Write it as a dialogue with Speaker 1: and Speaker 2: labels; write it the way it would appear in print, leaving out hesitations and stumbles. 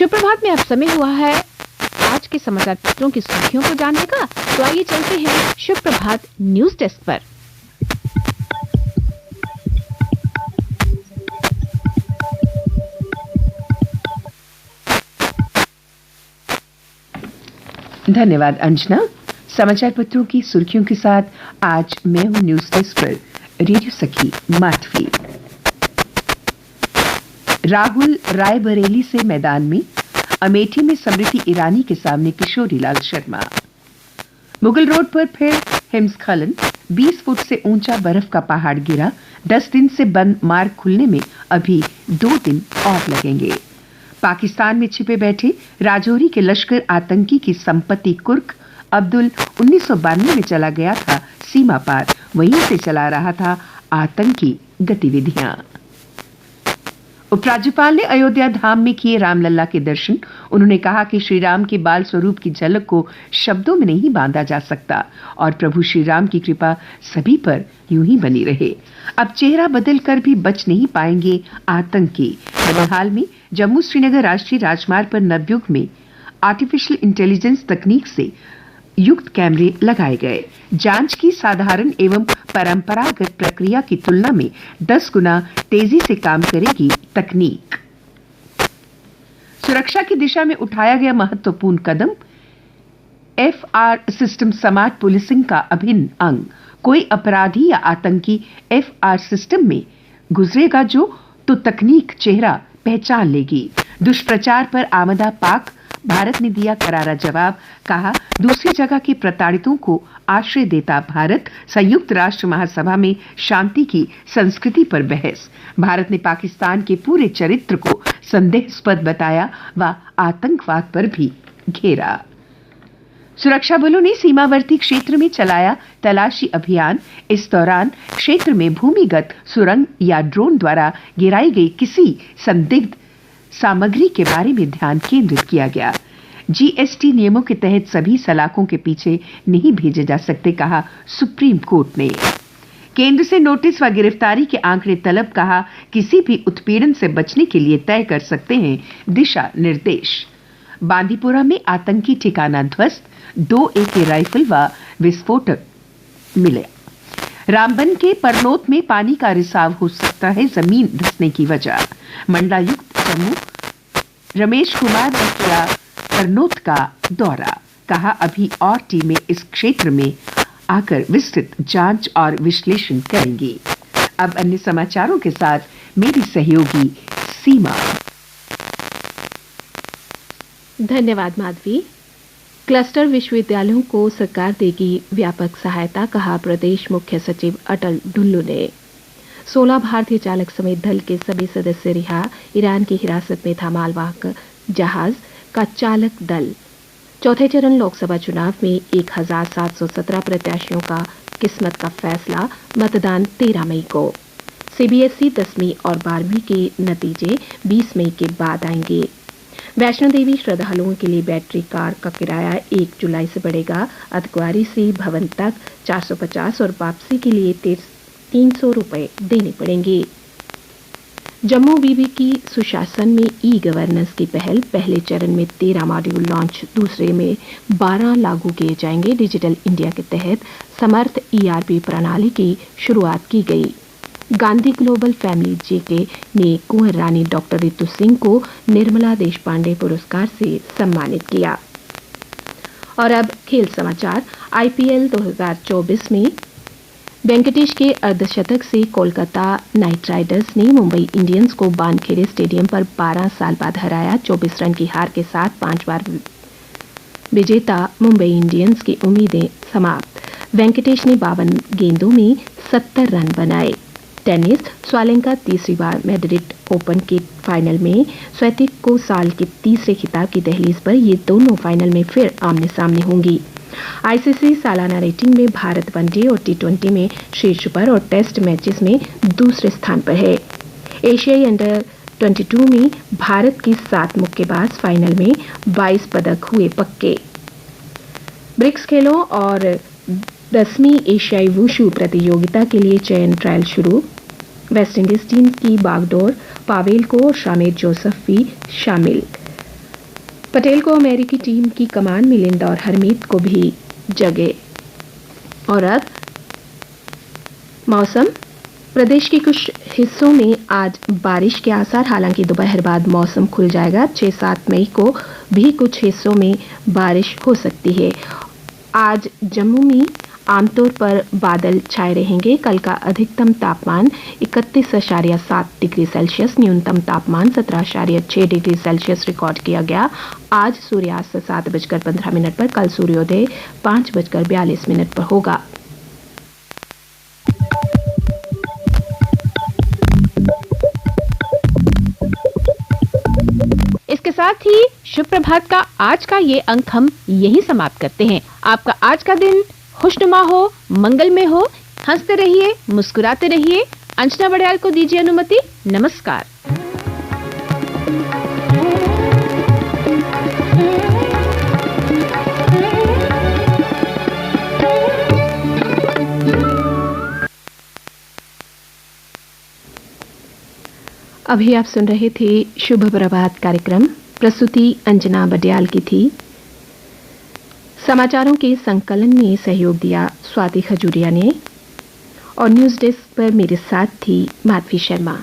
Speaker 1: सुप्रभात में अब समय हुआ है आज के समाचार पत्रों की सुर्खियों को जानने का। तो आइए चलते हैं सुप्रभात न्यूज डेस्क पर।
Speaker 2: धन्यवाद अंजना। समाचार पत्रों की सुर्खियों के साथ आज मैं हूं न्यूज डेस्क पर रेडियो सखी माधवी। राहुल रायबरेली से मैदान में, अमेठी में समृद्धि ईरानी के सामने किशोरीलाल शर्मा। मुगल रोड पर फिर हिमस्खलन, 20 फुट से ऊंचा बर्फ का पहाड़ गिरा। 10 दिन से बंद मार्ग खुलने में अभी 2 दिन और लगेंगे। पाकिस्तान में छिपे बैठे राजौरी के लश्कर आतंकी की संपत्ति कुर्क अब्दुल 1992 में चला गया था सीमा पार, वहीं से चला रहा था आतंकी गतिविधियां। उपराज्यपाल ने अयोध्या धाम में किए रामलला के दर्शन। उन्होंने कहा कि श्री राम के बाल स्वरूप की झलक को शब्दों में नहीं बांधा जा सकता और प्रभु श्री राम की कृपा सभी पर यूं ही बनी रहे। अब चेहरा बदलकर भी बच नहीं पाएंगे आतंकी। हाल में जम्मू श्रीनगर राष्ट्रीय राजमार्ग पर नवयुग में आर्टिफिशियल इंटेलिजेंस तकनीक से युक्त कैमरे लगाए गए। जांच की साधारण एवं परंपरागत प्रक्रिया की तुलना में 10 गुना तेजी से काम करेगी तकनीक। सुरक्षा की दिशा में उठाया गया महत्वपूर्ण कदम। एफआर सिस्टम स्मार्ट पुलिसिंग का अभिन्न अंग। कोई अपराधी या आतंकी एफआर सिस्टम में गुजरेगा तो तकनीक चेहरा पहचान लेगी। दुष्प्रचार पर आमदा पाक, भारत ने दिया करारा जवाब। कहा, दूसरी जगह के प्रताड़ितों को आश्रय देता भारत। संयुक्त राष्ट्र महासभा में शांति की संस्कृति पर बहस। भारत ने पाकिस्तान के पूरे चरित्र को संदेहास्पद बताया व आतंकवाद पर भी घेरा। सुरक्षा बलों ने सीमावर्ती क्षेत्र में चलाया तलाशी अभियान। इस दौरान क्षेत्र में भूमिगत सुरंग या ड्रोन द्वारा गिराई गई किसी संदिग्ध सामग्री के बारे में ध्यान केंद्रित किया गया। जीएसटी नियमों के तहत सभी सलाखों के पीछे नहीं भेजे जा सकते, कहा सुप्रीम कोर्ट ने। केंद्र से नोटिस व गिरफ्तारी के आंकड़े तलब। कहा, किसी भी उत्पीड़न से बचने के लिए तय कर सकते हैं दिशा निर्देश। बांदीपुरा में आतंकी ठिकाना ध्वस्त, 2 AK राइफल व विस्फोटक मिले। रामबन के परनोत में पानी का रिसाव हो सकता है जमीन धंसने की वजह। मंडलायुक्त जम्मू रमेश कुमार ने किया परनोत का दौरा। कहा, अभी और टीमें इस क्षेत्र में आकर विस्तृत जांच और विश्लेषण करेंगी। अब अन्य समाचारों के साथ मेरी सहयोगी सीमा।
Speaker 1: धन्यवाद माधवी। क्लस्टर विश्वविद्यालयों को सरकार देगी व्यापक सहायता, कहा प्रदेश मुख्य सचिव अटल डुल्लू ने। 16 भारतीय चालक समेत दल के सभी सदस्य रिहा। ईरान की हिरासत में था मालवाहक जहाज का चालक दल। चौथे चरण लोकसभा चुनाव में 1717 प्रत्याशियों का किस्मत का फैसला। मतदान 13 मई को। सीबीएसई 10वीं और 12वीं के नतीजे 20 मई के बाद आएंगे। वैष्णो देवी श्रद्धालुओं के लिए बैटरी कार का किराया 1 जुलाई से बढ़ेगा। अर्धकुंवारी से भवन तक 450 और वापसी के लिए 300 रुपए देने पड़ेंगे। जम्मू विवि की सुशासन में ई गवर्नेंस की पहल। पहले चरण में 13 मॉड्यूल लॉन्च, दूसरे में 12 लागू किए जाएंगे। डिजिटल इंडिया के तहत समर्थ ERP प्रणाली की शुरुआत की गई। गांधी ग्लोबल फैमिली जेके ने कुंवर रानी डॉक्टर रितु सिंह को निर्मला देशपांडे पुरस्कार से सम्मानित किया। और अब खेल समाचार। IPL 2024 में वेंकटेश के अर्धशतक से कोलकाता नाइट राइडर्स ने मुंबई इंडियंस को वानखेड़े स्टेडियम पर 12 साल बाद हराया। 24 रन की हार के साथ 5 बार विजेता मुंबई इंडियंस की उम्मीदें समाप्त। वेंकटेश ने 52 गेंदों में 70 रन बनाए। टेनिस, स्वालेंका तीसरी बार मैड्रिड ओपन के फाइनल में स्वेतिक को साल के तीसरे खिताब की दहलीज पर। ये दोनों फाइनल में फिर आमने सामने होंगी। आईसीसी सालाना रेटिंग में भारत वनडे और T20 में शीर्ष पर और टेस्ट मैचेस में दूसरे स्थान पर है। एशियाई अंडर 22 में भारत की 7 मुक्केबाज फाइनल में 22 पदक हुए पक्के। ब्रिक्स खेलों और 10वीं एशियाई वुशु प्रतियोगिता के लिए चयन ट्रायल शुरू। वेस्टइंडीज टीम की बागडोर, पावेल को और शामिर जोसेफ भी शामिल। पटेल को अमेरिकी टीम की कमान मिलिंद और हरमीत को भी जगह। और अब मौसम। प्रदेश के कुछ हिस्सों में आज बारिश के आसार, हालांकि दोपहर बाद मौसम खुल जाएगा। 6-7 मई को भी कुछ हिस्सों में बारिश हो सकती है। आज जम्मू में आमतौर पर बादल छाए रहेंगे। कल का अधिकतम तापमान 31.7 डिग्री सेल्सियस, न्यूनतम तापमान 17.6 डिग्री सेल्सियस रिकॉर्ड किया गया। आज सूर्यास्त 7:15 पर, कल सूर्योदय 5:42 पर होगा।
Speaker 3: इसके साथ ही शुभ प्रभात का आज का ये अंक हम यही समाप्त करते हैं। आपका आज का दिन खुशनुमा हो, मंगलमय हो। हंसते रहिए, मुस्कुराते रहिए। अंजना बड़याल को दीजिए अनुमति। नमस्कार।
Speaker 1: अभी आप सुन रहे थे शुभ प्रभात कार्यक्रम। प्रस्तुति अंजना बड़याल की थी। समाचारों के संकलन में सहयोग दिया स्वाति खजूरिया ने और न्यूज डेस्क पर मेरे साथ थी माधवी शर्मा।